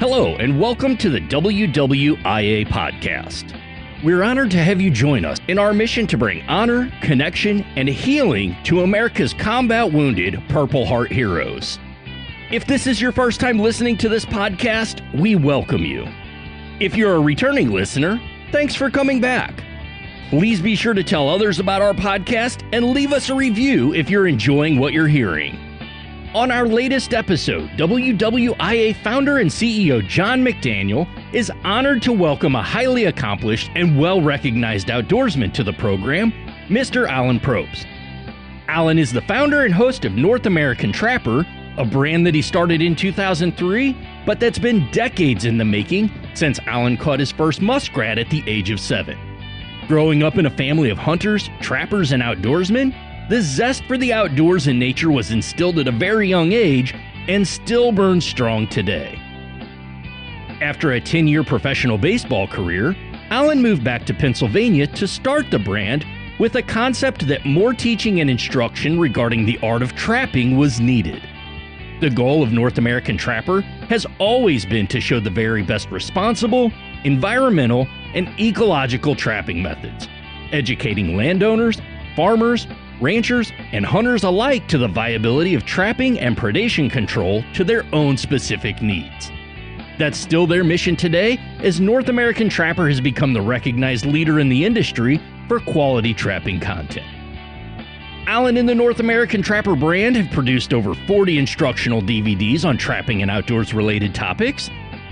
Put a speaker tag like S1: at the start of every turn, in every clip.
S1: Hello, and welcome to the WWIA podcast. We're honored to have you join us in our mission to bring honor, connection, and healing to America's combat-wounded Purple Heart heroes. If this is your first time listening to this podcast, we welcome you. If you're a returning listener, thanks for coming back. Please be sure to tell others about our podcast and leave us a review if you're enjoying what you're hearing. On our latest episode, WWIA founder and CEO John McDaniel is honored to welcome a highly accomplished and well-recognized outdoorsman to the program, Mr. Alan Probst. Alan is the founder and host of North American Trapper, a brand that he started in 2003, but that's been decades in the making since Alan caught his first muskrat at the age of 7. Growing up in a family of hunters, trappers, and outdoorsmen, the zest for the outdoors and nature was instilled at a very young age and still burns strong today. After a 10-year professional baseball career, Alan moved back to Pennsylvania to start the brand with a concept that more teaching and instruction regarding the art of trapping was needed. The goal of North American Trapper has always been to show the very best responsible, environmental, and ecological trapping methods, educating landowners, farmers, ranchers, and hunters alike to the viability of trapping and predation control to their own specific needs. That's still their mission today, as North American Trapper has become the recognized leader in the industry for quality trapping content. Alan and the North American Trapper brand have produced over 40 instructional DVDs on trapping and outdoors-related topics.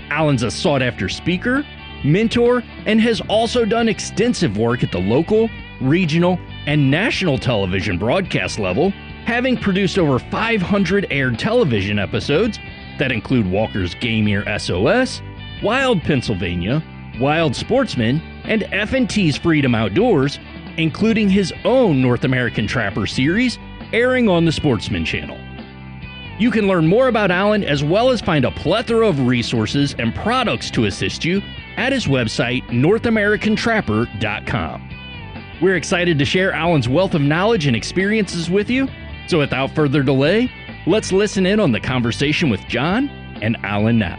S1: Alan's a sought-after speaker, mentor, and has also done extensive work at the local, regional, and national television broadcast level, having produced over 500 aired television episodes that include Walker's Game Ear SOS, Wild Pennsylvania, Wild Sportsman, and F&T's Freedom Outdoors, including his own North American Trapper series airing on the Sportsman Channel. You can learn more about Alan as well as find a plethora of resources and products to assist you at his website, NorthAmericanTrapper.com. We're excited to share Alan's wealth of knowledge and experiences with you, so without further delay, let's listen in on the conversation with John and Alan now.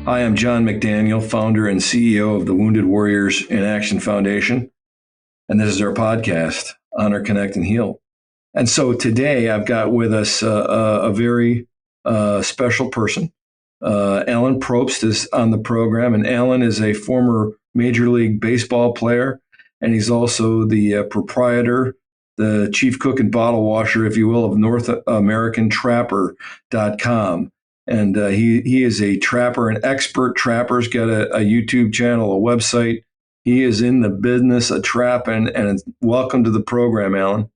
S2: Hi, I'm John McDaniel, founder and CEO of the Wounded Warriors in Action Foundation, and this is our podcast, Honor, Connect, and Heal. And so today I've got with us a very special person. Alan Probst is on the program, and Alan is a former Major League Baseball player, and he's also the proprietor, the chief cook and bottle washer, if you will, of NorthAmericanTrapper.com. And he is a trapper, an expert trapper. He's got a YouTube channel, a website. He is in the business of trapping, and welcome to the program, Alan.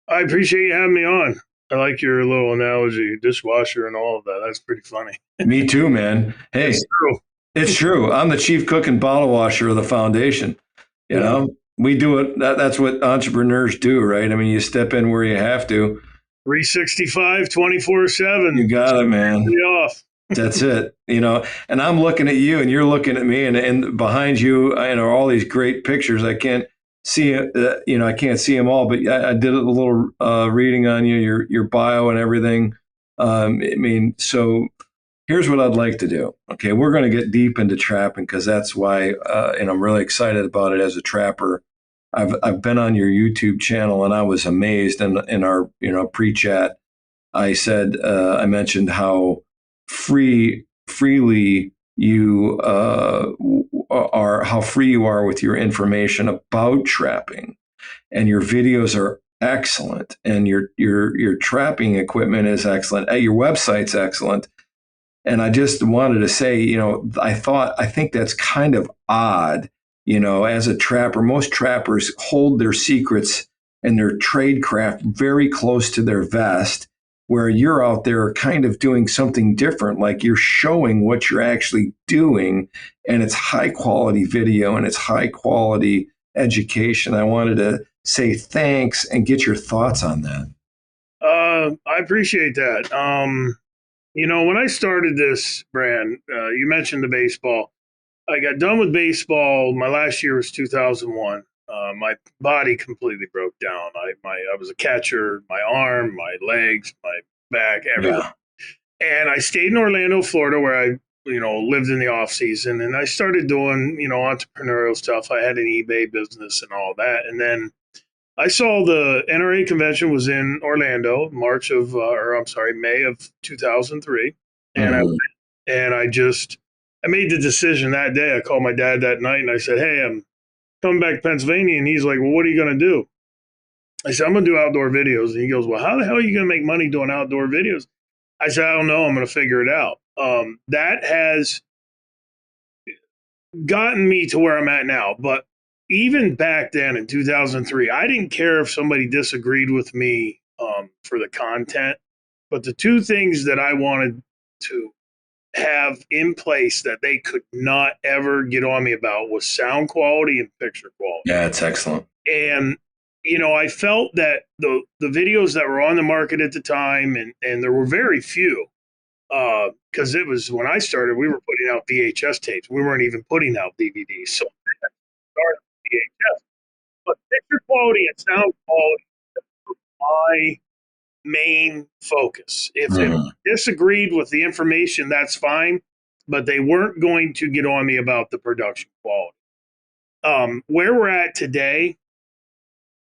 S3: I appreciate you having me on. I like your little analogy, dishwasher and all of that. That's pretty funny.
S2: Me too, man. Hey,
S3: it's true.
S2: It's true. I'm the chief cook and bottle washer of the foundation. You know, we do it. That's what entrepreneurs do, right? I mean, you step in where you have to. 365,
S3: 24/7.
S2: You got it, man.
S3: Off.
S2: That's it. You know, and I'm looking at you and you're looking at me, and behind you, are all these great pictures. I can't see, I can't see them all, but I did a little reading on you, your bio and everything. So here's what I'd like to do. Okay, we're going to get deep into trapping because that's why, and I'm really excited about it as a trapper. I've been on your YouTube channel and I was amazed in our pre-chat. I said I mentioned how freely you how free you are with your information about trapping, and your videos are excellent, and your trapping equipment is excellent. Your website's excellent. And I just wanted to say, I think that's kind of odd. As a trapper, most trappers hold their secrets and their tradecraft very close to their vest, where you're out there kind of doing something different, like you're showing what you're actually doing, and it's high quality video and it's high quality education. I wanted to say thanks and get your thoughts on that.
S3: I appreciate that. When I started this brand, you mentioned the baseball. I got done with baseball. My last year was 2001. My body completely broke down. I was a catcher, my arm, my legs, my back, everywhere.
S2: Yeah.
S3: And I stayed in Orlando, Florida, where I, lived in the off season, and I started doing, entrepreneurial stuff. I had an eBay business and all that. And then I saw the NRA convention was in Orlando, May of 2003. And
S2: Mhm.
S3: I made the decision that day. I called my dad that night and I said, "Hey, I'm coming back to Pennsylvania." And he's like, "Well, what are you going to do?" I said, "I'm going to do outdoor videos." And he goes, "Well, how the hell are you going to make money doing outdoor videos?" I said, "I don't know. I'm going to figure it out." That has gotten me to where I'm at now. But even back then in 2003, I didn't care if somebody disagreed with me for the content. But the two things that I wanted to have in place that they could not ever get on me about was sound quality and picture quality.
S2: Yeah, it's excellent.
S3: And I felt that the videos that were on the market at the time, and there were very few, because it was when I started, we were putting out VHS tapes. We weren't even putting out DVDs. So I started with VHS. But picture quality and sound quality were my main focus. If they disagreed with the information, that's fine, but they weren't going to get on me about the production quality. Where we're at today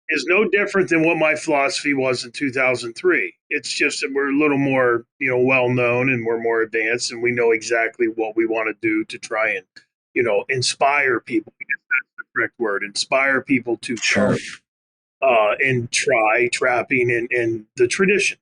S3: is no different than what my philosophy was in 2003. It's just that we're a little more, well known, and we're more advanced, and we know exactly what we want to do to try and, inspire people. Because that's the correct word. Inspire people to
S2: Sure.
S3: and try trapping and the tradition.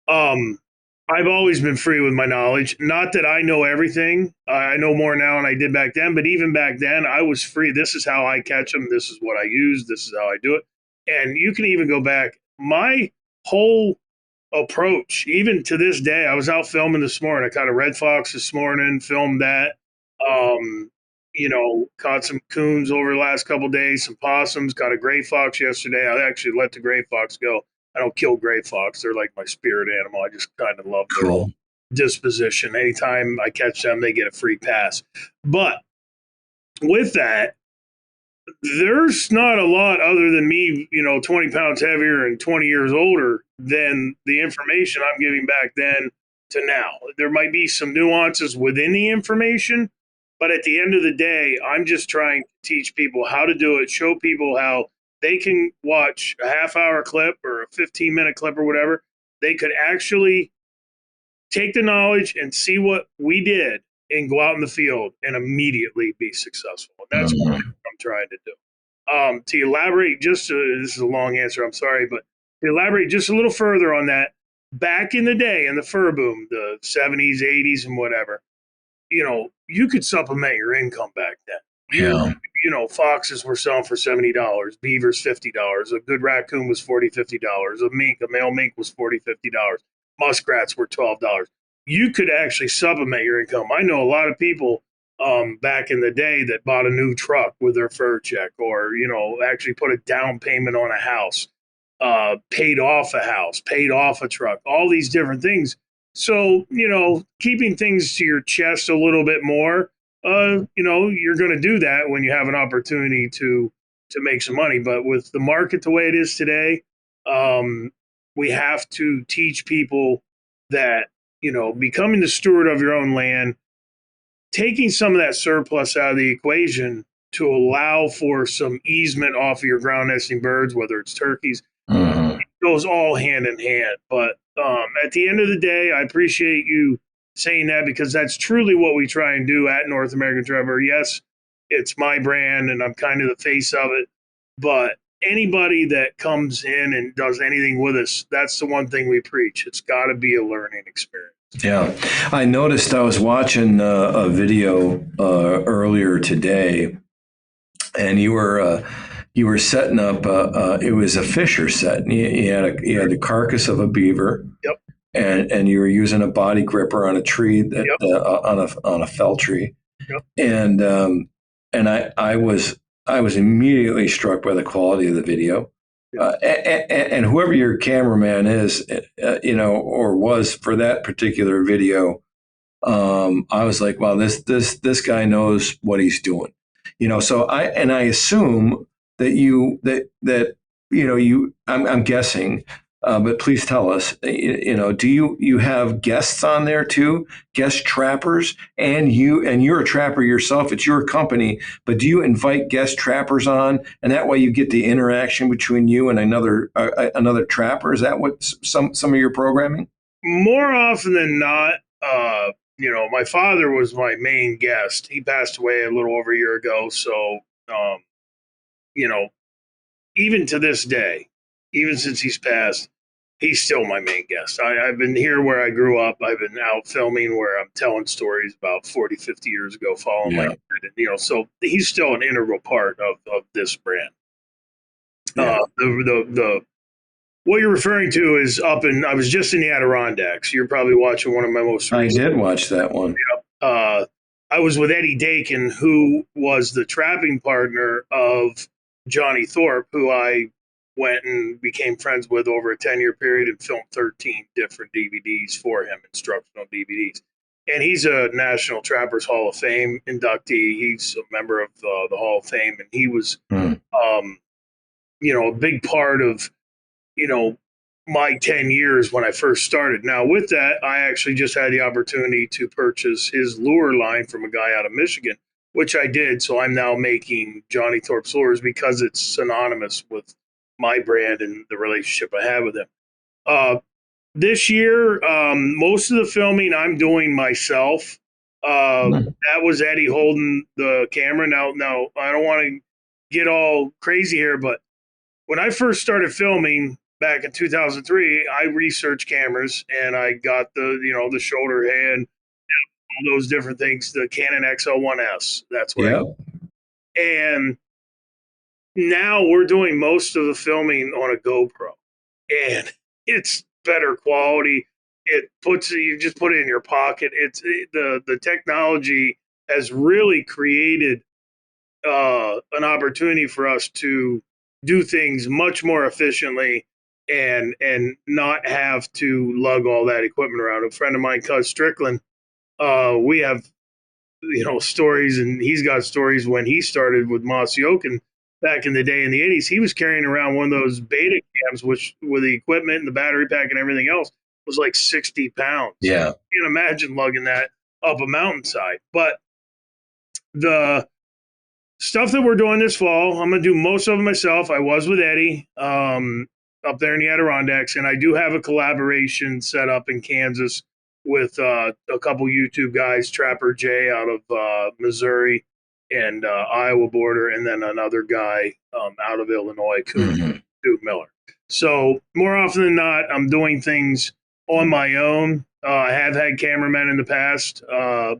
S3: I've always been free with my knowledge. Not that I know everything. I know more now than I did back then, but even back then, I was free. This is how I catch them. This is what I use. This is how I do it. And you can even go back. My whole approach, even to this day, I was out filming this morning. I caught a red fox this morning, filmed that. Um, caught some coons over the last couple of days, some possums, caught a gray fox yesterday. I actually let the gray fox go. I don't kill gray fox. They're like my spirit animal. I just kind of love their
S2: Cool.
S3: disposition. Anytime I catch them, they get a free pass. But with that, there's not a lot other than me, 20 pounds heavier and 20 years older than the information I'm giving back then to now. There might be some nuances within the information, but at the end of the day, I'm just trying to teach people how to do it, show people how they can watch a half-hour clip or a 15-minute clip or whatever. They could actually take the knowledge and see what we did and go out in the field and immediately be successful. That's what I'm trying to do. To elaborate, this is a long answer, I'm sorry, but to elaborate just a little further on that, back in the day, in the fur boom, the 70s, 80s, and whatever, you could supplement your income back then.
S2: Yeah.
S3: Foxes were selling for $70, beavers $50, a good raccoon was $40, $50, a male mink was $40, $50, muskrats were $12. You could actually supplement your income. I know a lot of people back in the day that bought a new truck with their fur check, or actually put a down payment on a house, paid off a house, paid off a truck, all these different things. So keeping things to your chest a little bit more, you're going to do that when you have an opportunity to make some money. But with the market the way it is today, we have to teach people that becoming the steward of your own land, taking some of that surplus out of the equation to allow for some easement off of your ground nesting birds, whether it's turkeys, it goes all hand in hand. But at the end of the day, I appreciate you saying that, because that's truly what we try and do at North American Trevor. Yes, it's my brand and I'm kind of the face of it, but anybody that comes in and does anything with us, that's the one thing we preach. It's got to be a learning experience.
S2: Yeah, I noticed. I was watching a video earlier today, and you were setting up. It was a fisher set. And you had the carcass of a beaver.
S3: Yep.
S2: And you were using a body gripper on a tree that
S3: Yep.
S2: On a fell tree.
S3: Yep.
S2: And I was immediately struck by the quality of the video. And whoever your cameraman is, or was for that particular video, I was like, wow, this guy knows what he's doing. So I assume that I'm guessing, but please tell us, do you have guests on there too, guest trappers, and you're a trapper yourself, it's your company, but do you invite guest trappers on, and that way you get the interaction between you and another trapper? Is that what some of your programming?
S3: More often than not, my father was my main guest. He passed away a little over a year ago. So, even to this day, even since he's passed, he's still my main guest. I've been here where I grew up. I've been out filming where I'm telling stories about 40, 50 years ago, following my dad. And, so he's still an integral part of this brand.
S2: Yeah.
S3: The what you're referring to is I was just in the Adirondacks. You're probably watching one of my most recent.
S2: I did watch that one.
S3: I was with Eddie Dakin, who was the trapping partner of Johnny Thorpe, who I went and became friends with over a 10-year period and filmed 13 different DVDs for him, instructional DVDs. And he's a National Trappers Hall of Fame inductee. He's a member of the Hall of Fame, and he was, a big part of, my 10 years when I first started. Now, with that, I actually just had the opportunity to purchase his lure line from a guy out of Michigan, which I did. So I'm now making Johnny Thorpe's lures because it's synonymous with my brand and the relationship I have with him. This year, most of the filming I'm doing myself. That was Eddie holding the camera. Now, I don't want to get all crazy here, but when I first started filming back in 2003, I researched cameras and I got the shoulder hand, all those different things, the Canon XL1S. That's what And now we're doing most of the filming on a GoPro, and it's better quality. You just put it in your pocket. The technology has really created an opportunity for us to do things much more efficiently and not have to lug all that equipment around. A friend of mine, Cuz Strickland, we have stories, and he's got stories when he started with Mossy Oaken back in the day in the 80s. He was carrying around one of those beta cams, which with the equipment and the battery pack and everything else was like 60 pounds.
S2: Yeah.
S3: You can imagine lugging that up a mountainside. But the stuff that we're doing this fall, I'm going to do most of it myself. I was with Eddie up there in the Adirondacks, and I do have a collaboration set up in Kansas with a couple YouTube guys, Trapper Jay out of Missouri and Iowa border, and then another guy out of Illinois, Coop Miller. So more often than not, I'm doing things on my own. I have had cameramen in the past,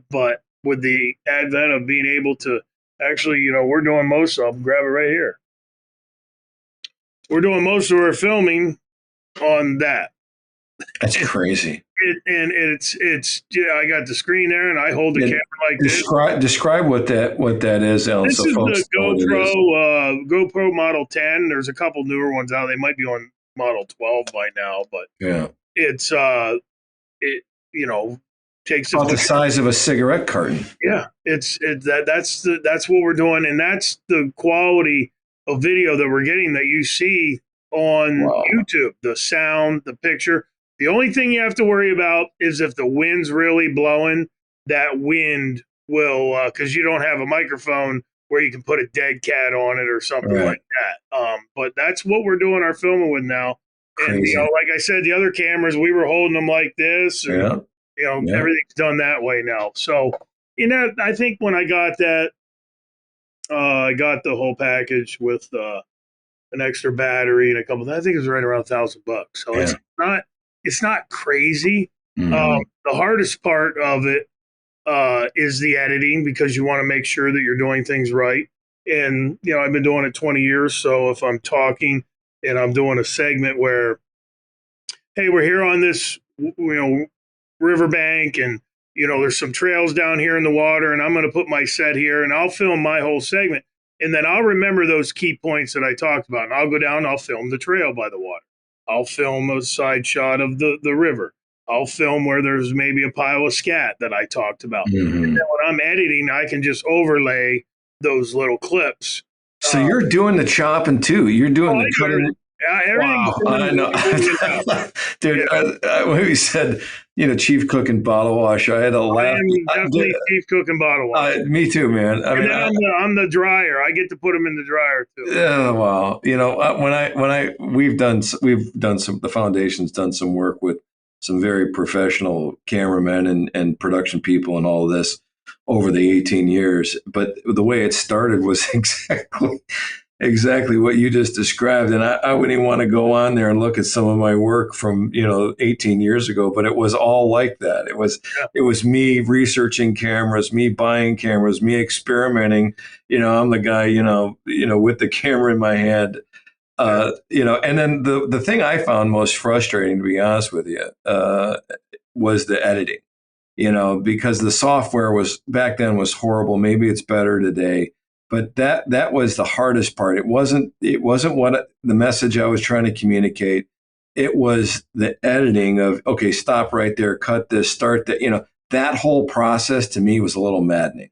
S3: but with the advent of being able to actually, we're doing most of them. Grab it right here. We're doing most of our filming on that.
S2: That's crazy.
S3: It's I got the screen there, and I hold the camera like this.
S2: Describe what that is, Alan.
S3: This is the GoPro Model 10. There's a couple newer ones out. They might be on Model 12 by now, but it's takes
S2: about the size of a cigarette carton.
S3: Yeah, that's what we're doing, and that's the quality of video that we're getting that you see on YouTube. The sound, the picture. The only thing you have to worry about is if the wind's really blowing, that wind will, because you don't have a microphone where you can put a dead cat on it or something like that. But that's what we're doing our filming with now. And, like I said, the other cameras, we were holding them like this. And, everything's done that way now. So, I think when I got that, I got the whole package with an extra battery and a couple. I think it was right around $1,000. So it's not crazy. The hardest part of it is the editing, because you want to make sure that you're doing things right. And I've been doing it 20 years. So if I'm talking and I'm doing a segment where, hey, we're here on this, riverbank, and there's some trails down here in the water, and I'm going to put my set here, and I'll film my whole segment, and then I'll remember those key points that I talked about, and I'll go down and I'll film the trail by the water. I'll film a side shot of the river. I'll film where there's maybe a pile of scat that I talked about. And then when I'm editing, I can just overlay those little clips.
S2: So you're doing the chopping too. You're doing the cutting.
S3: Everything.
S2: Wow, I know, dude.
S3: Yeah.
S2: When we said, chief cook and bottle wash, I had a
S3: I
S2: laugh.
S3: am definitely chief cook and bottle wash.
S2: Me too, man. I
S3: And
S2: mean,
S3: then I'm the dryer. I get to put them in the dryer too.
S2: yeah, wow. We've done some. The foundation's done some work with some very professional cameramen and production people and all of this over the 18 years. But the way it started was exactly what you just described. And I wouldn't even want to go on there and look at some of my work from 18 years ago, but it was all like that. It was me researching cameras, me buying cameras, me experimenting. I'm the guy with the camera in my hand. And then the thing I found most frustrating, to be honest with you, was the editing. Because the software back then was horrible. Maybe it's better today. But that was the hardest part. It wasn't what the message I was trying to communicate. It was the editing of, okay, stop right there, cut this, start that. That whole process to me was a little maddening.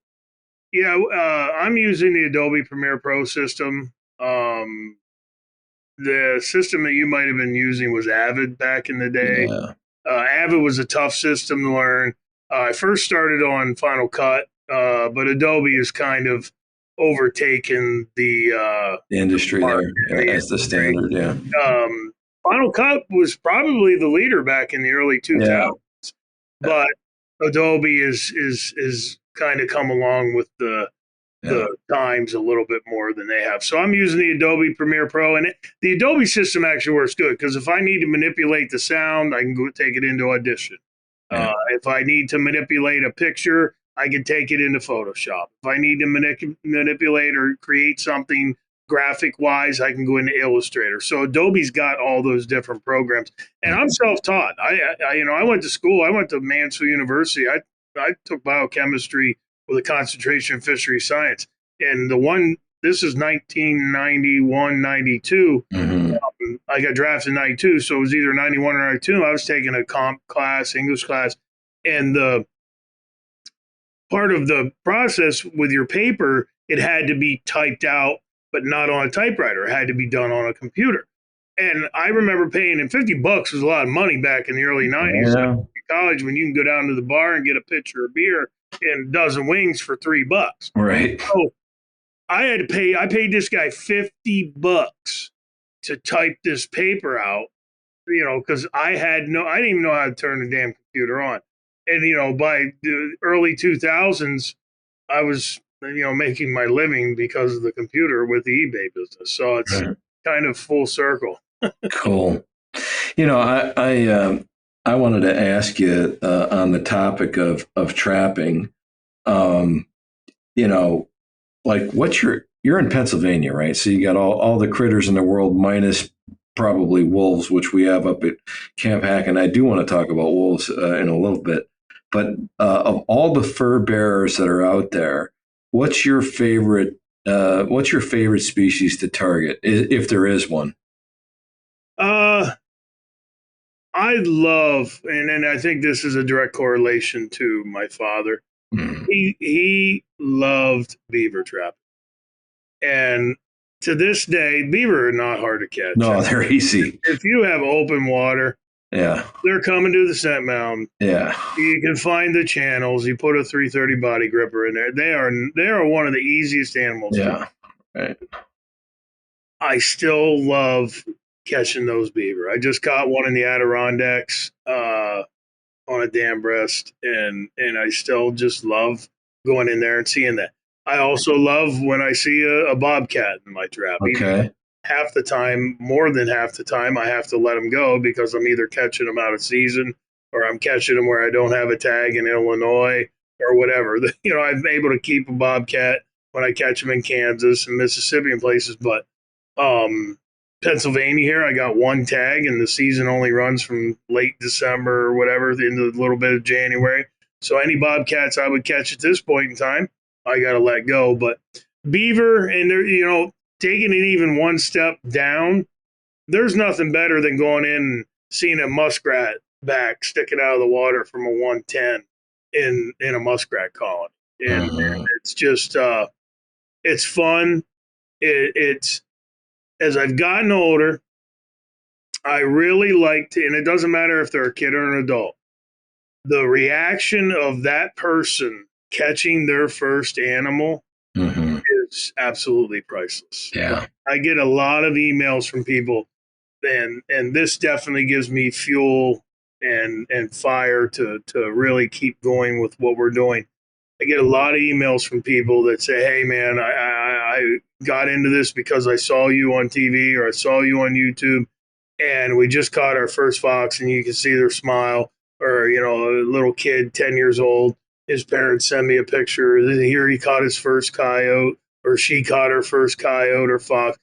S3: Yeah, I'm using the Adobe Premiere Pro system. The system that you might have been using was Avid back in the day.
S2: Yeah.
S3: Avid was a tough system to learn. I first started on Final Cut, but Adobe has kind of overtaken the
S2: industry there as the standard. Yeah.
S3: Final Cut was probably the leader back in the early 2000s, but Adobe is kind of come along with the times a little bit more than they have. So I'm using the Adobe Premiere Pro, and the Adobe system actually works good because if I need to manipulate the sound, I can go take it into Audition. If I need to manipulate a picture, I can take it into Photoshop. If I need to manipulate or create something graphic-wise, I can go into Illustrator. So Adobe's got all those different programs, and I'm self-taught. I went to school. I went to Mansfield University. I took biochemistry with a concentration in fishery science, and this is 1991, 92. I got drafted in 92, so it was either 91 or 92. I was taking a comp class, English class, and the part of the process with your paper, it had to be typed out, but not on a typewriter. It had to be done on a computer. And I remember paying, and $50 was a lot of money back in the early 90s.
S2: Yeah.
S3: In college, when you can go down to the bar and get a pitcher of beer and a dozen wings for $3.
S2: Right.
S3: So I paid this guy $50 to type this paper out, because I didn't even know how to turn the damn computer on. And, by the early 2000s, I was, making my living because of the computer with the eBay business. So it's kind of full circle.
S2: Cool. I wanted to ask you on the topic of trapping, like you're in Pennsylvania, right? So you got all the critters in the world minus probably wolves, which we have up at Camp Hack. And I do want to talk about wolves in a little bit. But of all the fur bearers that are out there, what's your favorite species to target, if there is one?
S3: I love, and I think this is a direct correlation to my father. He loved beaver trapping. And to this day, beaver are not hard to catch.
S2: No, they're easy.
S3: If you have open water, they're coming to the scent mound.
S2: Yeah.
S3: You can find the channels. You put a 330 body gripper in there. They are one of the easiest animals.
S2: Yeah. Right.
S3: I still love catching those beaver. I just caught one in the Adirondacks on a dam breast, and I still just love going in there and seeing that. I also love when I see a bobcat in my trap.
S2: Okay.
S3: Half the time, more than half the time, I have to let them go because I'm either catching them out of season or I'm catching them where I don't have a tag in Illinois or whatever. I'm able to keep a bobcat when I catch them in Kansas and Mississippi and places, but Pennsylvania here, I got one tag, and the season only runs from late December or whatever into a little bit of January. So any bobcats I would catch at this point in time, I got to let go. But beaver, and they're, taking it even one step down, there's nothing better than going in and seeing a muskrat back sticking out of the water from a 110 in a muskrat colony. And it's just, it's fun. It's as I've gotten older, I really like to, and it doesn't matter if they're a kid or an adult, the reaction of that person catching their first animal is absolutely priceless.
S2: Yeah.
S3: I get a lot of emails from people, and this definitely gives me fuel and fire to really keep going with what we're doing. I get a lot of emails from people that say, "Hey, man, I got into this because I saw you on TV or I saw you on YouTube, and we just caught our first fox, and you can see their smile." Or, you know, a little kid, 10 years old, his parents send me a picture. Here he caught his first coyote, or she caught her first coyote or fox.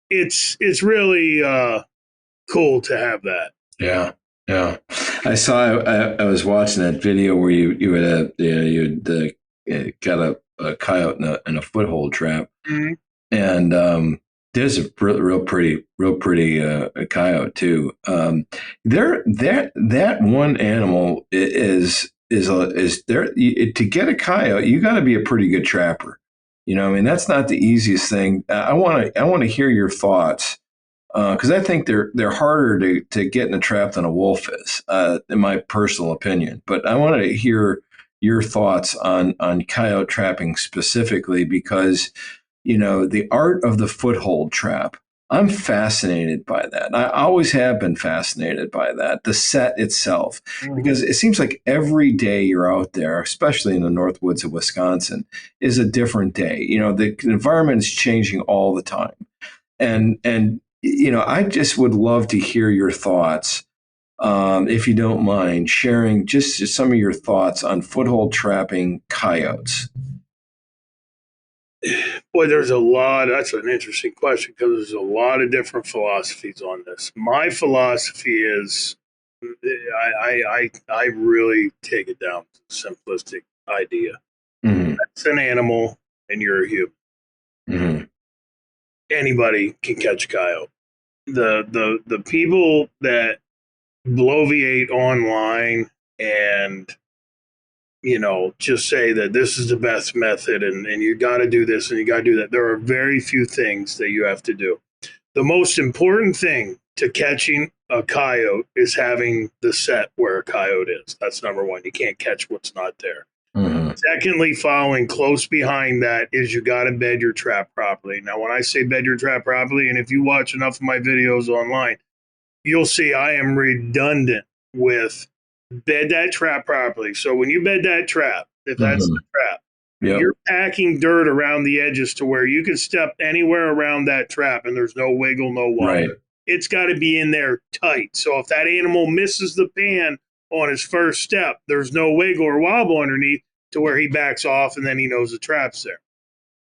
S3: It's really cool to have that.
S2: Yeah. Yeah. I saw, I was watching that video where you had got a coyote in a foothold trap.
S3: Mm-hmm.
S2: And there's a real pretty coyote too. That one animal is there to get a coyote. You got to be a pretty good trapper. You know, I mean, that's not the easiest thing. I want to hear your thoughts because I think they're harder to get in a trap than a wolf is, in my personal opinion. But I want to hear your thoughts on coyote trapping specifically because, you know, the art of the foothold trap. I'm fascinated by that. I always have been fascinated by that, the set itself, because it seems like every day you're out there, especially in the North Woods of Wisconsin, is a different day. You know, the environment is changing all the time. And you know, I just would love to hear your thoughts, if you don't mind, sharing just some of your thoughts on foothold trapping coyotes.
S3: Boy, there's a lot. That's an interesting question because there's a lot of different philosophies on this. My philosophy is, I really take it down to a simplistic idea. That's an animal, and you're a human. Anybody can catch a coyote. The people that bloviate online and, you know, just say that this is the best method and you got to do this and you got to do that. There are very few things that you have to do. The most important thing to catching a coyote is having the set where a coyote is. That's number one. You can't catch what's not there. Secondly, following close behind that is you got to bed your trap properly. Now, when I say bed your trap properly, and if you watch enough of my videos online, you'll see I am redundant with bed that trap properly. So when you bed that trap, if that's the trap, you're packing dirt around the edges to where you can step anywhere around that trap and there's no wiggle, no wobble.
S2: Right.
S3: It's got to be in there tight. So if that animal misses the pan on his first step, there's no wiggle or wobble underneath to where he backs off and then he knows the trap's there.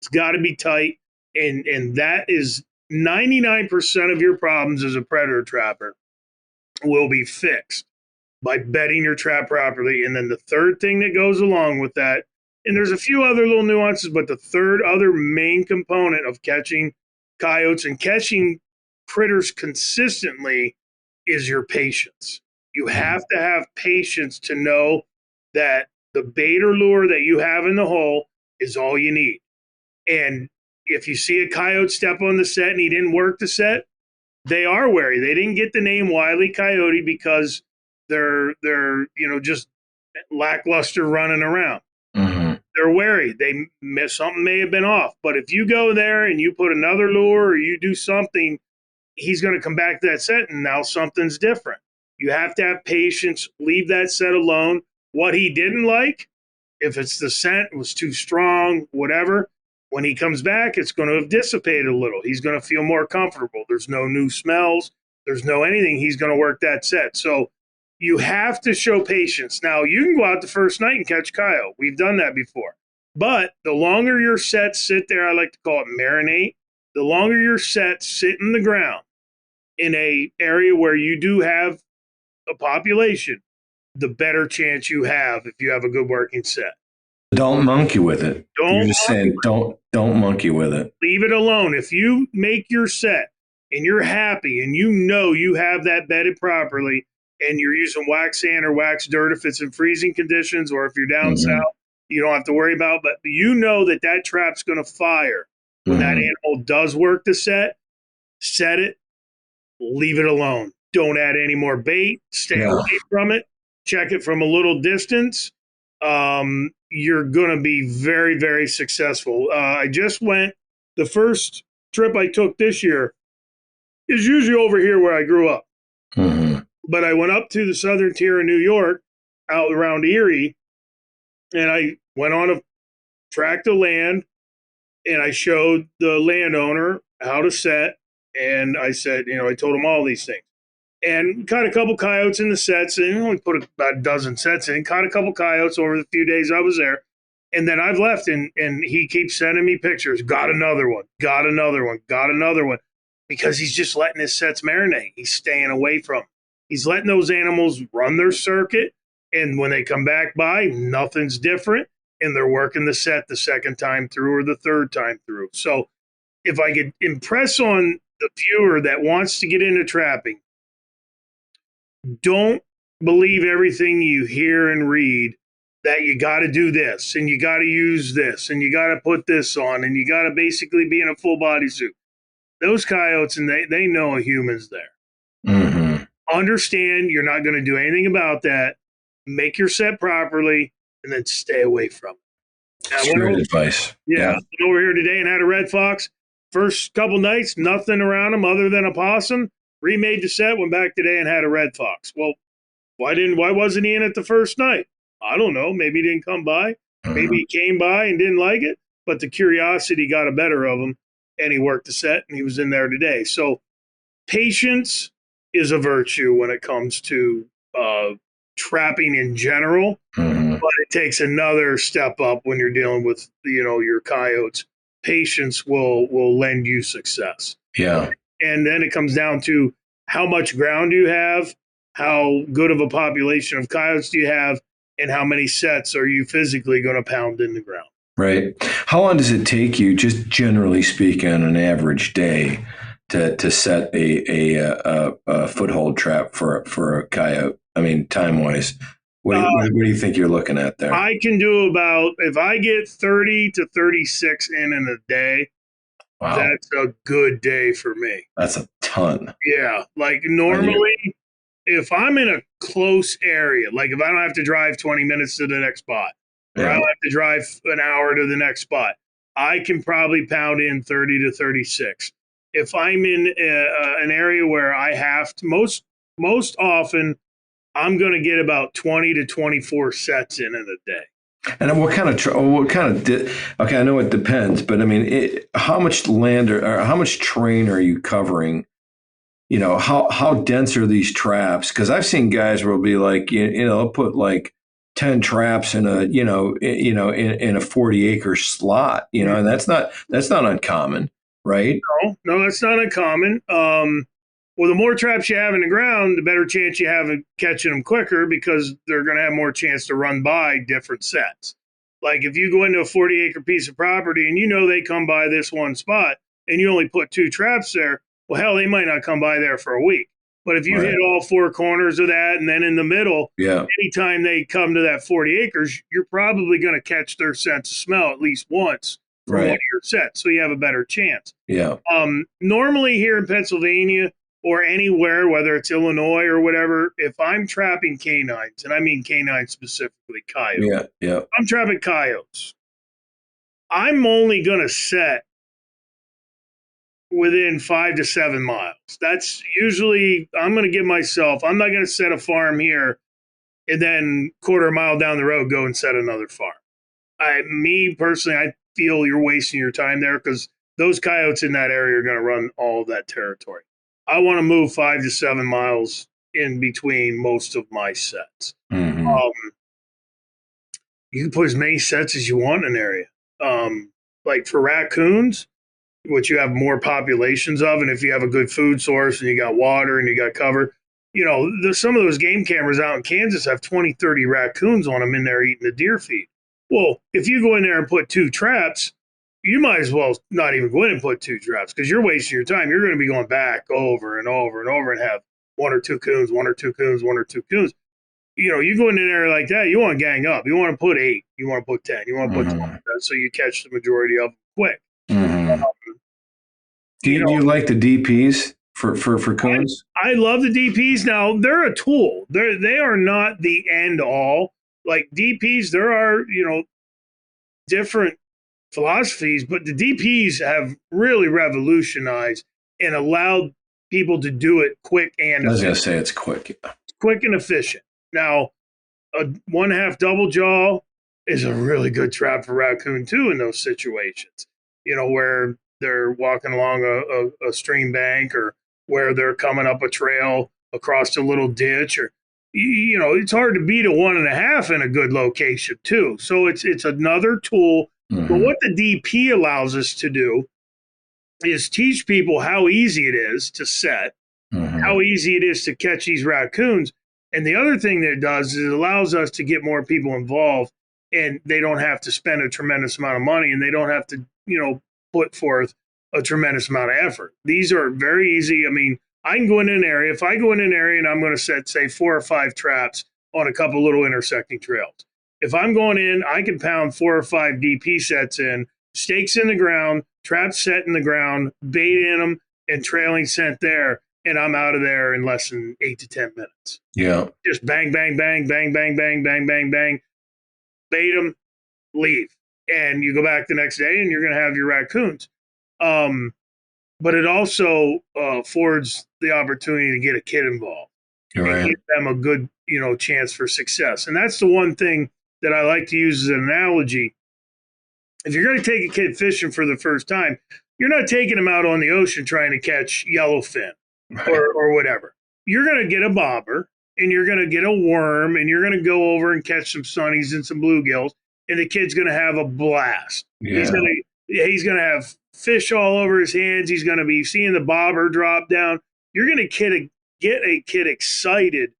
S3: It's got to be tight. And that is 99% of your problems as a predator trapper will be fixed by bedding your trap properly. And then the third thing that goes along with that, and there's a few other little nuances, but the third other main component of catching coyotes and catching critters consistently is your patience. You have to have patience to know that the bait or lure that you have in the hole is all you need. And if you see a coyote step on the set and he didn't work the set, they are wary. They didn't get the name Wile E. Coyote because they're you know, just lackluster running around. They're wary. Something may have been off. But if you go there and you put another lure or you do something, he's going to come back to that set and now something's different. You have to have patience. Leave that set alone. What he didn't like, if it's the scent was too strong, whatever, when he comes back, it's going to have dissipated a little. He's going to feel more comfortable. There's no new smells. There's no anything. He's going to work that set. So you have to show patience. Now, you can go out the first night and catch coyote. We've done that before. But the longer your sets sit there, I like to call it marinate, the longer your sets sit in the ground in a area where you do have a population, the better chance you have if you have a good working set.
S2: Don't monkey with it. You're just saying don't monkey with it.
S3: Leave it alone. If you make your set and you're happy and you know you have that bedded properly and you're using wax sand or wax dirt if it's in freezing conditions or if you're down south, you don't have to worry about, but you know that trap's going to fire When that animal does work the set it, leave it alone. Don't add any more bait. Stay away from it. Check it from a little distance. You're going to be very, very successful. I just went, the first trip I took this year is usually over here where I grew up. But I went up to the southern tier of New York, out around Erie, and I went on a tract of land, and I showed the landowner how to set. And I said, I told him all these things. And caught a couple coyotes in the sets, and only put about a dozen sets in. Caught a couple coyotes over the few days I was there. And then I've left, and he keeps sending me pictures. Got another one, got another one, got another one. Because he's just letting his sets marinate. He's staying away from them. He's letting those animals run their circuit. And when they come back by, nothing's different. And they're working the set the second time through or the third time through. So if I could impress on the viewer that wants to get into trapping, don't believe everything you hear and read that you got to do this and you got to use this and you got to put this on and you got to basically be in a full body suit. Those coyotes, and they know a human's there. Understand you're not going to do anything about that. Make your set properly and then stay away from it.
S2: That's great advice.
S3: Yeah. I went over here today and had a red fox. First couple nights, nothing around him other than a possum. Remade the set, went back today and had a red fox. Well, why wasn't he in it the first night? I don't know. Maybe he didn't come by. Maybe he came by and didn't like it, but the curiosity got a better of him and he worked the set and he was in there today. So patience is a virtue when it comes to trapping in general, but it takes another step up when you're dealing with, your coyotes. Patience will lend you success.
S2: Yeah.
S3: And then it comes down to how much ground do you have, how good of a population of coyotes do you have, and how many sets are you physically going to pound in the ground.
S2: Right. How long does it take you, just generally speaking, on an average day, to set a foothold trap for a coyote? I mean, time wise, what do you think you're looking at there?
S3: I can do about, if I get 30 to 36 in a day. Wow. That's a good day for me.
S2: That's a ton.
S3: Yeah. Like normally, if I'm in a close area, like if I don't have to drive 20 minutes to the next spot, or I don't have to drive an hour to the next spot, I can probably pound in 30 to 36. If I'm in an area where I have to, most often, I'm going to get about 20 to 24 sets in a day.
S2: And what kind of okay, I know it depends, but I mean, how much land or how much terrain are you covering? How dense are these traps? Because I've seen guys where it'll be like, they'll put like 10 traps in a, in a 40-acre slot, and that's not uncommon, right?
S3: No, that's not uncommon. Well, the more traps you have in the ground, the better chance you have of catching them quicker because they're going to have more chance to run by different sets. Like if you go into a 40-acre piece of property and they come by this one spot and you only put 2 traps there, well, hell, they might not come by there for a week. But if you hit all 4 corners of that and then in the middle, anytime they come to that 40 acres, you're probably going to catch their sense of smell at least once from one of your sets. So you have a better chance.
S2: Yeah.
S3: Normally here in Pennsylvania, or anywhere, whether it's Illinois or whatever, if I'm trapping canines, and I mean canines specifically, coyotes.
S2: Yeah.
S3: I'm trapping coyotes. I'm only going to set within 5 to 7 miles. That's usually, I'm going to give myself, I'm not going to set a farm here and then quarter mile down the road, go and set another farm. Me personally, I feel you're wasting your time there because those coyotes in that area are going to run all of that territory. I want to move 5 to 7 miles in between most of my sets. You can put as many sets as you want in an area. Like for raccoons, which you have more populations of, and if you have a good food source and you got water and you got cover, there's some of those game cameras out in Kansas have 20, 30 raccoons on them in there eating the deer feed. Well, if you go in there and put 2 traps, you might as well not even go in and put 2 traps because you're wasting your time. You're going to be going back over and over and over and have 1 or 2 coons, 1 or 2 coons, 1 or 2 coons. You go in there like that, you want to gang up. You want to put 8, you want to put 10, you want to put 12, so you catch the majority of them quick.
S2: Do you like the DPs for coons?
S3: I love the DPs. Now they're a tool. They are not the end all. Like DPs, there are different philosophies, but the DPs have really revolutionized and allowed people to do it quick and
S2: I was
S3: efficient.
S2: going to say it's quick. Yeah.
S3: Quick and efficient. Now, a 1/2 double jaw is a really good trap for raccoon too in those situations. Where they're walking along a stream bank, or where they're coming up a trail across a little ditch, or it's hard to beat a 1.5 in a good location too. So it's another tool.
S2: Mm-hmm.
S3: But what the DP allows us to do is teach people how easy it is to set,
S2: Mm-hmm.
S3: how easy it is to catch these raccoons. And the other thing that it does is it allows us to get more people involved, and they don't have to spend a tremendous amount of money, and they don't have to, put forth a tremendous amount of effort. These are very easy. I mean, I can go in an area. If I go in an area and I'm going to set, say, 4 or 5 traps on a couple little intersecting trails, if I'm going in, I can pound 4 or 5 DP sets in, stakes in the ground, traps set in the ground, bait in them, and trailing scent there. And I'm out of there in less than 8 to 10 minutes.
S2: Yeah.
S3: Just bang, bang, bang, bang, bang, bang, bang, bang, bang. Bait them, leave. And you go back the next day and you're going to have your raccoons. But it also affords the opportunity to get a kid involved.
S2: Right.
S3: And give them a good, chance for success. And that's the one thing that I like to use as an analogy. If you're going to take a kid fishing for the first time, you're not taking them out on the ocean trying to catch yellowfin.
S2: Right.
S3: Or whatever. You're going to get a bobber, and you're going to get a worm, and you're going to go over and catch some sunnies and some bluegills, and the kid's going to have a blast.
S2: Yeah.
S3: He's going to have fish all over his hands. He's going to be seeing the bobber drop down. You're going to get a kid excited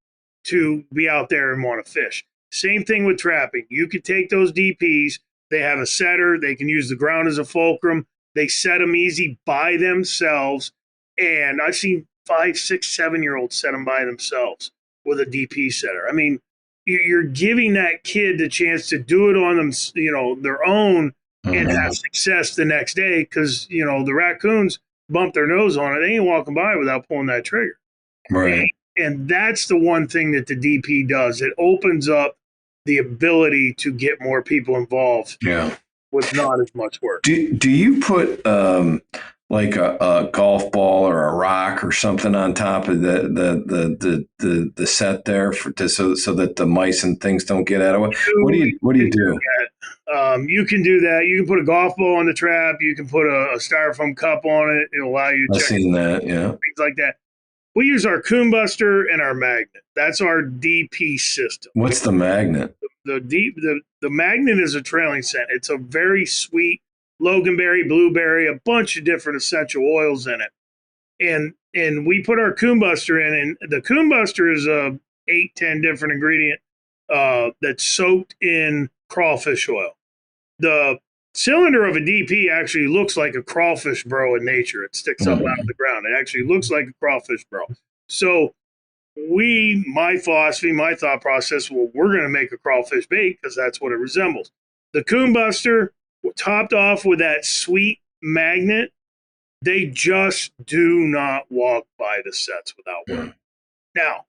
S3: to be out there and want to fish. Same thing with trapping. You could take those DPs. They have a setter. They can use the ground as a fulcrum. They set them easy by themselves. And I've seen 5, 6, 7-year-olds set them by themselves with a DP setter. I mean, you're giving that kid the chance to do it on them, their own, and have success the next day, because the raccoons bump their nose on it. They ain't walking by without pulling that trigger.
S2: Right.
S3: And that's the one thing that the DP does. It opens up the ability to get more people involved.
S2: Yeah.
S3: With not as much work.
S2: Do you put like a golf ball or a rock or something on top of the set there so that the mice and things don't get out of it? What do you do?
S3: You can do that. You can put a golf ball on the trap. You can put a styrofoam cup on it. It'll allow you to
S2: I've
S3: check
S2: seen that. Yeah,
S3: things like that. We use our coon buster and our magnet. That's our DP system.
S2: What's the magnet?
S3: The magnet is a trailing scent. It's a very sweet loganberry, blueberry, a bunch of different essential oils in it. And we put our coon buster in, and the coon buster is a 8-10 different ingredient that's soaked in crawfish oil. The cylinder of a DP actually looks like a crawfish burrow in nature. It sticks up out of the ground. It actually looks like a crawfish burrow. So my philosophy, my thought process, well, we're going to make a crawfish bait because that's what it resembles. The coon buster, topped off with that sweet magnet, they just do not walk by the sets without work. Now,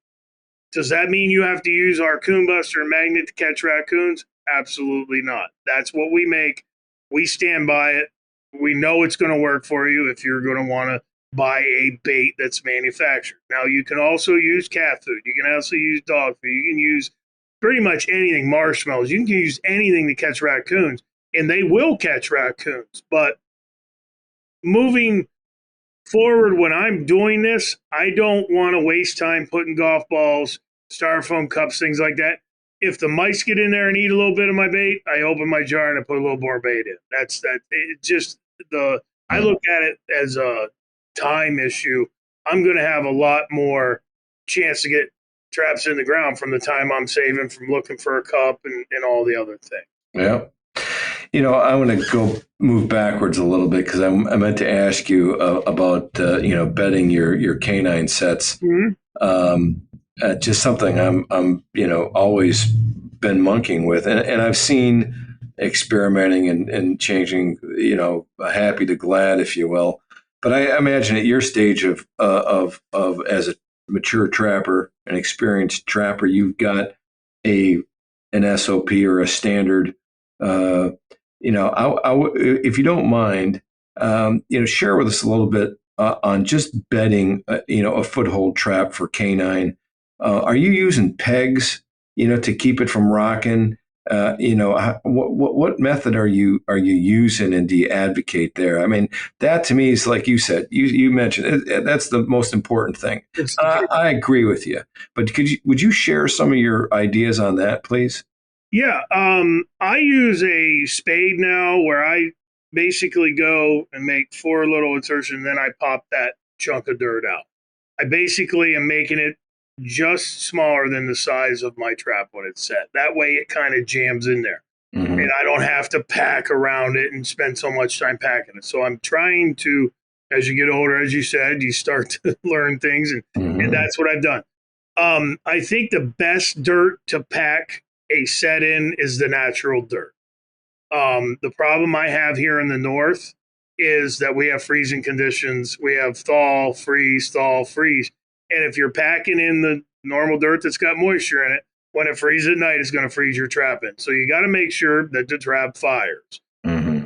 S3: does that mean you have to use our coon buster and magnet to catch raccoons? Absolutely not. That's what we make. We stand by it. We know it's going to work for you if you're going to want to buy a bait that's manufactured. Now, you can also use cat food. You can also use dog food. You can use pretty much anything, marshmallows. You can use anything to catch raccoons, and they will catch raccoons. But moving forward, when I'm doing this, I don't want to waste time putting golf balls, styrofoam cups, things like that. If the mice get in there and eat a little bit of my bait, I open my jar and I put a little more bait in. That's that. It just I look at it as a time issue. I'm going to have a lot more chance to get traps in the ground from the time I'm saving from looking for a cup and all the other things.
S2: Yeah. I want to move backwards a little bit because I meant to ask you about bedding your canine sets. Mm-hmm. Just something I'm always been monkeying with, and I've seen experimenting and changing, happy to glad, if you will. But I imagine at your stage of as a mature trapper, an experienced trapper, you've got a an SOP or a standard. Uh, if you don't mind, share with us a little bit on just bedding. A foothold trap for canine. Are you using pegs? To keep it from rocking. What method are you using, and do you advocate there? I mean, that to me is like you said. You mentioned that's the most important thing. I agree with you, but would you share some of your ideas on that, please?
S3: Yeah, I use a spade now where I basically go and make 4 little insertions, then I pop that chunk of dirt out. I basically am making it just smaller than the size of my trap when it's set. That way it kind of jams in there.
S2: Mm-hmm.
S3: And I don't have to pack around it and spend so much time packing it. So I'm trying to, as you get older, as you said, you start to learn things, and that's what I've done. I think the best dirt to pack a set in is the natural dirt. The problem I have here in the north is that we have freezing conditions. We have thaw, freeze, thaw, freeze. And if you're packing in the normal dirt that's got moisture in it, when it freezes at night, it's going to freeze your trap in. So you got to make sure that the trap fires.
S2: Mm-hmm.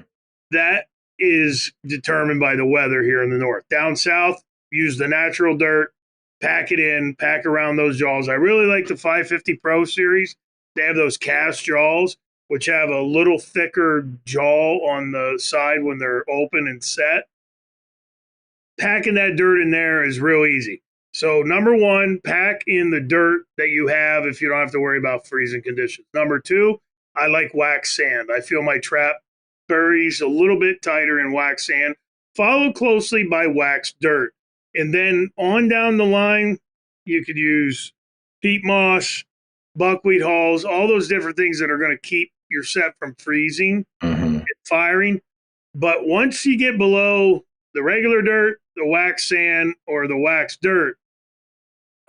S3: That is determined by the weather here in the north. Down south, use the natural dirt, pack it in, pack around those jaws. I really like the 550 Pro series. They have those cast jaws, which have a little thicker jaw on the side when they're open and set. Packing that dirt in there is real easy. So number 1, pack in the dirt that you have if you don't have to worry about freezing conditions. Number 2, I like wax sand. I feel my trap buries a little bit tighter in wax sand, followed closely by wax dirt. And then on down the line, you could use peat moss, buckwheat hulls, all those different things that are going to keep your set from freezing and firing. But once you get below the regular dirt, the wax sand, or the wax dirt,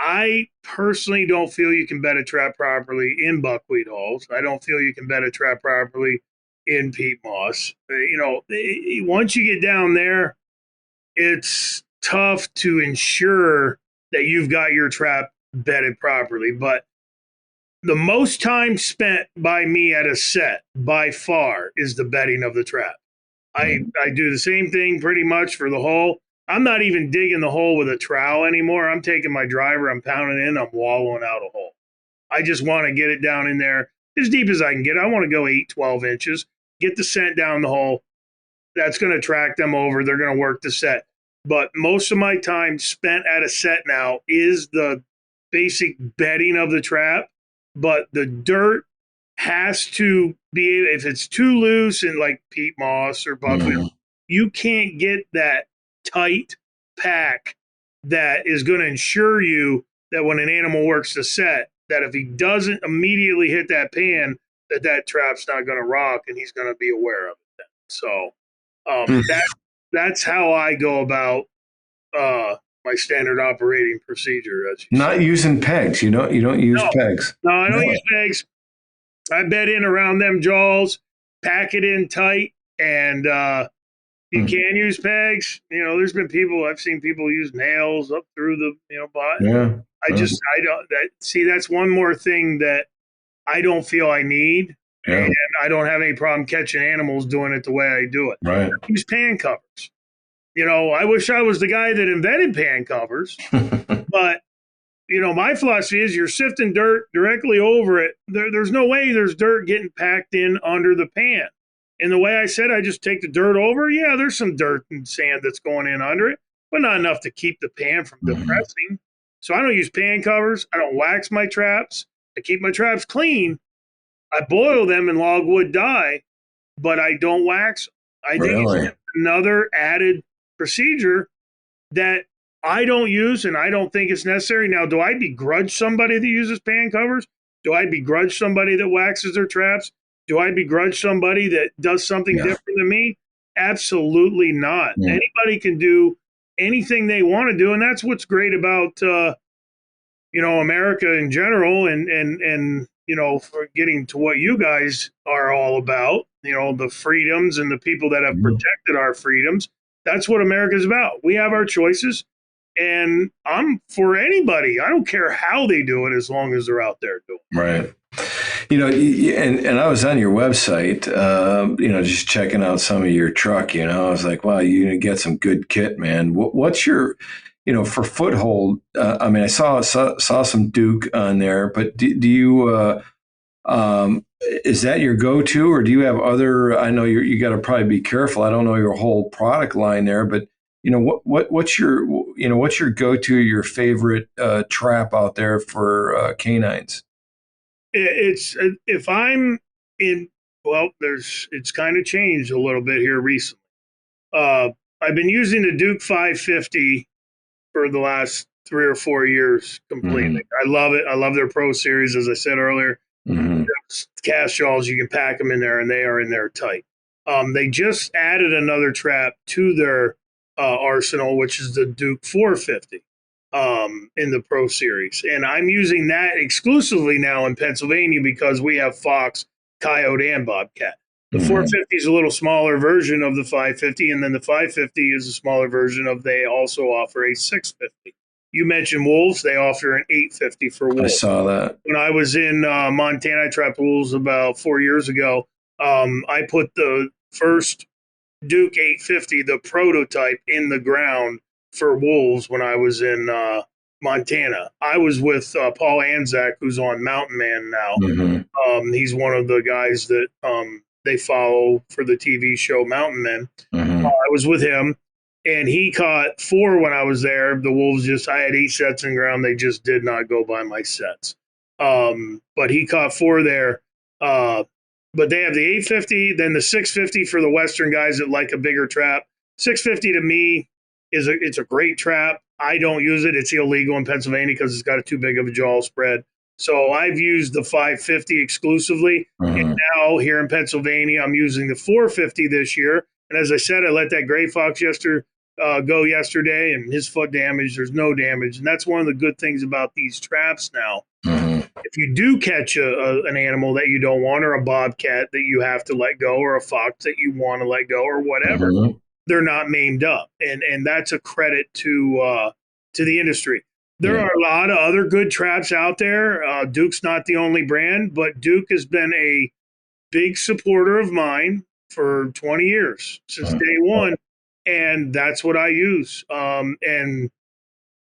S3: I personally don't feel you can bed a trap properly in buckwheat hulls. I don't feel you can bed a trap properly in peat moss. Once you get down there, it's tough to ensure that you've got your trap bedded properly. But the most time spent by me at a set, by far, is the bedding of the trap. I do the same thing pretty much for the hole. I'm not even digging the hole with a trowel anymore. I'm taking my driver, I'm pounding in, I'm wallowing out a hole. I just want to get it down in there as deep as I can get. I want to go 8, 12 inches, get the scent down the hole. That's going to attract them over. They're going to work the set. But most of my time spent at a set now is the basic bedding of the trap. But the dirt has to be, if it's too loose in like peat moss or buckwheat, you can't get that tight pack that is going to ensure you that when an animal works the set, that if he doesn't immediately hit that pan, that trap's not going to rock and he's going to be aware of it. So that's how I go about my standard operating procedure.
S2: Not using pegs. You don't use pegs.
S3: No, I don't use pegs. I bed in around them jaws, pack it in tight, and you can use pegs. There's been I've seen people use nails up through the bottom.
S2: Yeah.
S3: I don't that's one more thing that I don't feel I need. Yeah. And I don't have any problem catching animals doing it the way I do it.
S2: Right.
S3: I use pan covers. I wish I was the guy that invented pan covers, but my philosophy is you're sifting dirt directly over it. There's no way there's dirt getting packed in under the pan. And the way I said, I just take the dirt over. Yeah, there's some dirt and sand that's going in under it, but not enough to keep the pan from depressing. So I don't use pan covers. I don't wax my traps. I keep my traps clean. I boil them in logwood dye, but I don't wax. I think it's another added procedure that I don't use and I don't think it's necessary. Now, do I begrudge somebody that uses pan covers? Do I begrudge somebody that waxes their traps? Do I begrudge somebody that does something different than me? Absolutely not. Yeah. Anybody can do anything they want to do, and that's what's great about America in general, and for getting to what you guys are all about. The freedoms and the people that have protected our freedoms. That's what America's about. We have our choices, and I'm for anybody. I don't care how they do it as long as they're out there doing it.
S2: Right. And I was on your website, just checking out some of your truck, I was like, wow, you get some good kit, man. What's your, for foothold? I saw some Duke on there, but do you, is that your go-to, or do you have other, I know you got to probably be careful. I don't know your whole product line there, but what's your, what's your go-to, your favorite trap out there for canines?
S3: It's if I'm in, well, it's kind of changed a little bit here recently. I've been using the Duke 550 for the last 3 or 4 years completely. I love it. I love their Pro Series, as I said earlier. Cast jaws, you can pack them in there, and they are in there tight. They just added another trap to their arsenal, which is the Duke 450. In the Pro Series. And I'm using that exclusively now in Pennsylvania because we have fox, coyote, and bobcat. The 450 is a little smaller version of the 550, and then the 550 is a smaller version of, they also offer a 650. You mentioned wolves. They offer an 850 for wolves.
S2: I saw that.
S3: When I was in Montana, I trapped wolves about 4 years ago. I put the first Duke 850, the prototype, in the ground for wolves when I was in Montana. I was with Paul Anzac, who's on Mountain Man now. He's one of the guys that they follow for the TV show Mountain Men. I was with him, and he caught 4 when I was there. The wolves I had 8 sets in ground. They just did not go by my sets. But he caught 4 there. But they have the 850, then the 650 for the Western guys that like a bigger trap. 650 to me, it's a great trap. I don't use it. It's illegal in Pennsylvania because it's got too big of a jaw spread. So I've used the 550 exclusively. And now here in Pennsylvania, I'm using the 450 this year. And as I said, I let that gray fox go yesterday, and his foot damage, there's no damage. And that's one of the good things about these traps now. If you do catch an animal that you don't want, or a bobcat that you have to let go, or a fox that you want to let go, or whatever, they're not maimed up, and that's a credit to the industry. There are a lot of other good traps out there. Duke's not the only brand, but Duke has been a big supporter of mine for 20 years, since day one, and that's what I use. And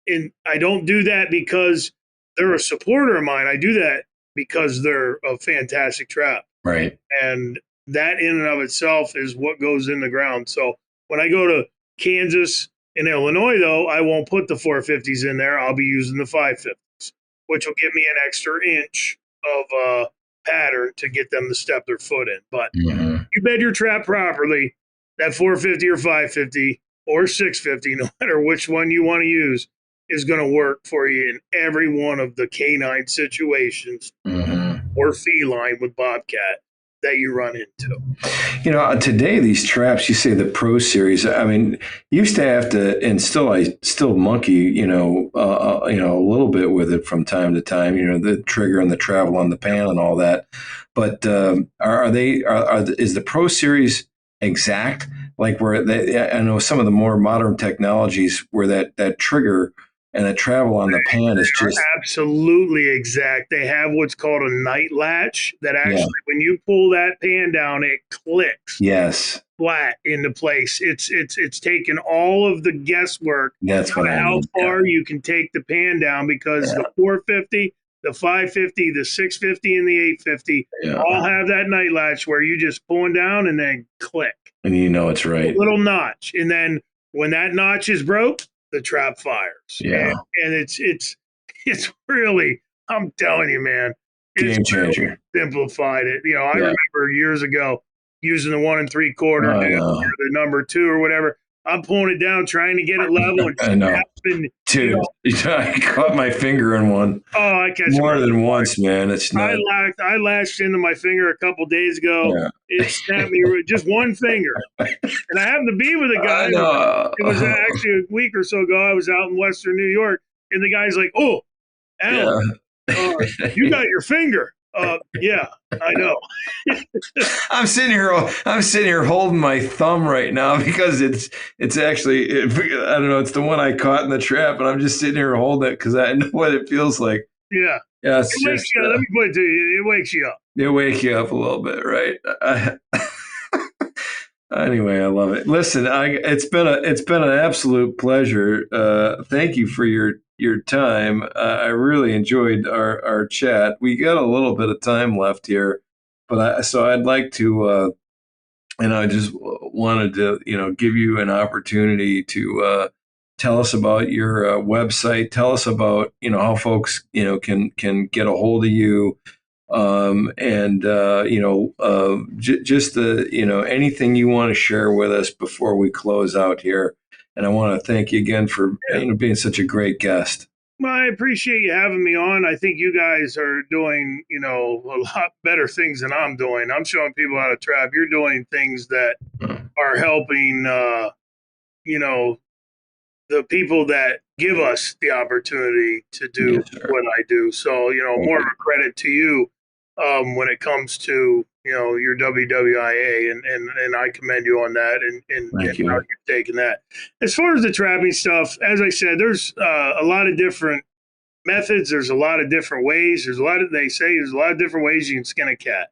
S3: I don't do that because they're a supporter of mine. I do that because they're a fantastic trap.
S2: Right.
S3: And that in and of itself is what goes in the ground. So when I go to Kansas and Illinois, though, I won't put the 450s in there. I'll be using the 550s, which will give me an extra inch of pattern to get them to step their foot in. But you bed your trap properly, that 450 or 550 or 650, no matter which one you want to use, is going to work for you in every one of the canine situations or feline with bobcat that you run into.
S2: Today, these traps, you say the Pro Series, used to have to, and I still monkey, a little bit with it from time to time, the trigger and the travel on the pan and all that. But is the Pro Series exact? Like I know some of the more modern technologies where that trigger and the travel on the pan is just
S3: absolutely exact. They have what's called a night latch that actually, when you pull that pan down, it clicks.
S2: Yes.
S3: Flat into place. It's taken all of the guesswork.
S2: That's what
S3: how far you can take the pan down, because the 450, the 550, the 650, and the 850 all have that night latch where you just pulling down and then click.
S2: And it's right.
S3: A little notch. And then when that notch is broke, the trap fires.
S2: Yeah.
S3: And it's really, I'm telling you, man,
S2: game changer.
S3: Really simplified it. I remember years ago using the 1 3/4, the number 2 or whatever. I'm pulling it down, trying to get it level. And
S2: I know. Dude, I caught my finger in one.
S3: Oh, I catch
S2: more than once, man. It's not.
S3: I lashed into my finger a couple days ago. Yeah. It snapped me just one finger. And I happened to be with a guy. It was actually a week or so ago. I was out in Western New York, and the guy's like, "Oh, Alan, you got your finger." Yeah, I know.
S2: I'm sitting here holding my thumb right now because it's actually, I don't know, it's the one I caught in the trap, and I'm just sitting here holding it because I know what it feels like.
S3: Yeah.
S2: Yeah, it's
S3: It wakes
S2: just,
S3: you up. Let me put it to you. It wakes you up.
S2: they wake you up a little bit, right? Anyway, I love it. Listen, it's been an absolute pleasure. Thank you for your time. I really enjoyed our chat. We got a little bit of time left here, but I'd like to, and I just wanted to, give you an opportunity to tell us about your website. Tell us about, how folks, can get a hold of you. And just the anything you want to share with us before we close out here. And I want to thank you again for being such a great guest.
S3: Well, I appreciate you having me on. I think you guys are doing, a lot better things than I'm doing. I'm showing people how to trap. You're doing things that are helping, the people that give us the opportunity to do what I do. So, more of a credit to you when it comes to, your WWIA, and I commend you on that and how you're taking that. As far as the trapping stuff, as I said, there's a lot of different methods. There's a lot of different ways. There's a lot of different ways you can skin a cat.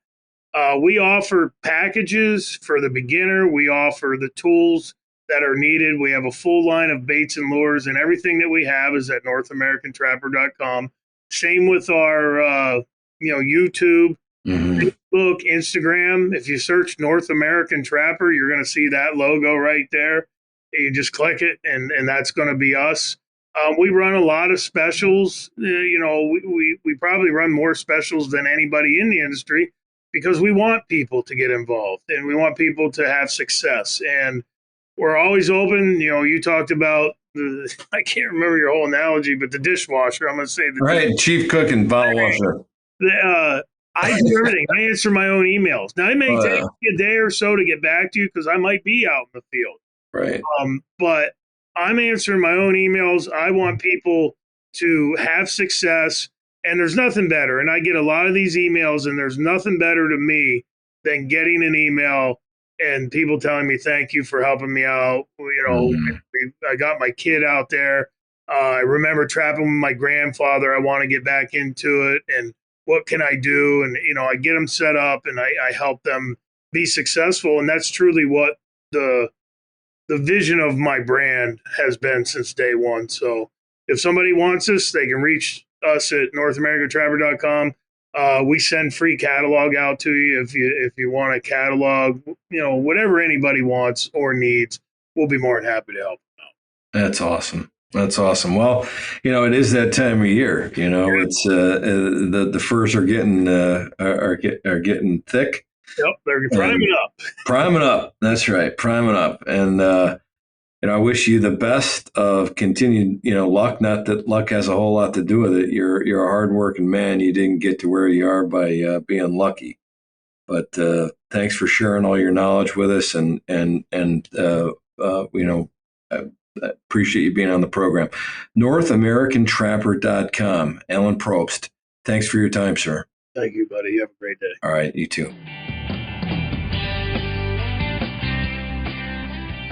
S3: We offer packages for the beginner. We offer the tools that are needed. We have a full line of baits and lures, and everything that we have is at NorthAmericanTrapper.com. Same with our, YouTube, Facebook, Instagram. If you search North American Trapper, you're going to see that logo right there. You just click it, and that's going to be us. We run a lot of specials. We probably run more specials than anybody in the industry because we want people to get involved and we want people to have success. And we're always open. You talked about I can't remember your whole analogy, but the dishwasher. I'm going to say
S2: chief cook and bottle washer.
S3: I do everything. I answer my own emails. Now, it may take me a day or so to get back to you because I might be out in the field.
S2: Right.
S3: But I'm answering my own emails. I want people to have success, and there's nothing better. And I get a lot of these emails, and there's nothing better to me than getting an email and people telling me, thank you for helping me out. I got my kid out there. I remember trapping with my grandfather. I want to get back into it. And what can I do? And, I get them set up and I help them be successful. And that's truly what the vision of my brand has been since day one. So if somebody wants us, they can reach us at NorthAmericanTrapper.com. We send free catalog out to you if you want a catalog, whatever anybody wants or needs, we'll be more than happy to help them out.
S2: That's awesome. That's awesome. Well, it is that time of year. It's the furs are getting getting thick.
S3: Yep, they're priming up.
S2: Priming up. That's right. Priming up. And I wish you the best of continued luck. Not that luck has a whole lot to do with it. You're a hardworking man. You didn't get to where you are by being lucky. But thanks for sharing all your knowledge with us, and I appreciate you being on the program. NorthAmericanTrapper.com. Alan Probst, thanks for your time, sir.
S3: Thank you, buddy. You have a great day.
S2: All right, you too.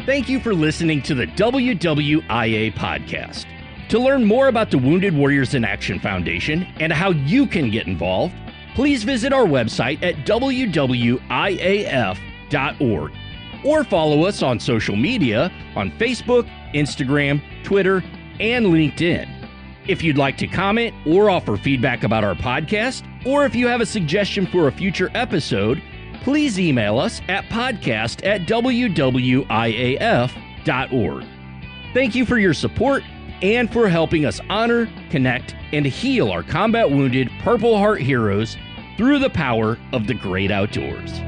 S1: Thank you for listening to the WWIA podcast. To learn more about the Wounded Warriors in Action Foundation and how you can get involved, please visit our website at wwiaf.org or follow us on social media on Facebook, Instagram, Twitter, and LinkedIn. If you'd like to comment or offer feedback about our podcast, or if you have a suggestion for a future episode, please email us at podcast@wwiaf.org. Thank you for your support and for helping us honor, connect, and heal our combat wounded Purple Heart heroes through the power of the great outdoors.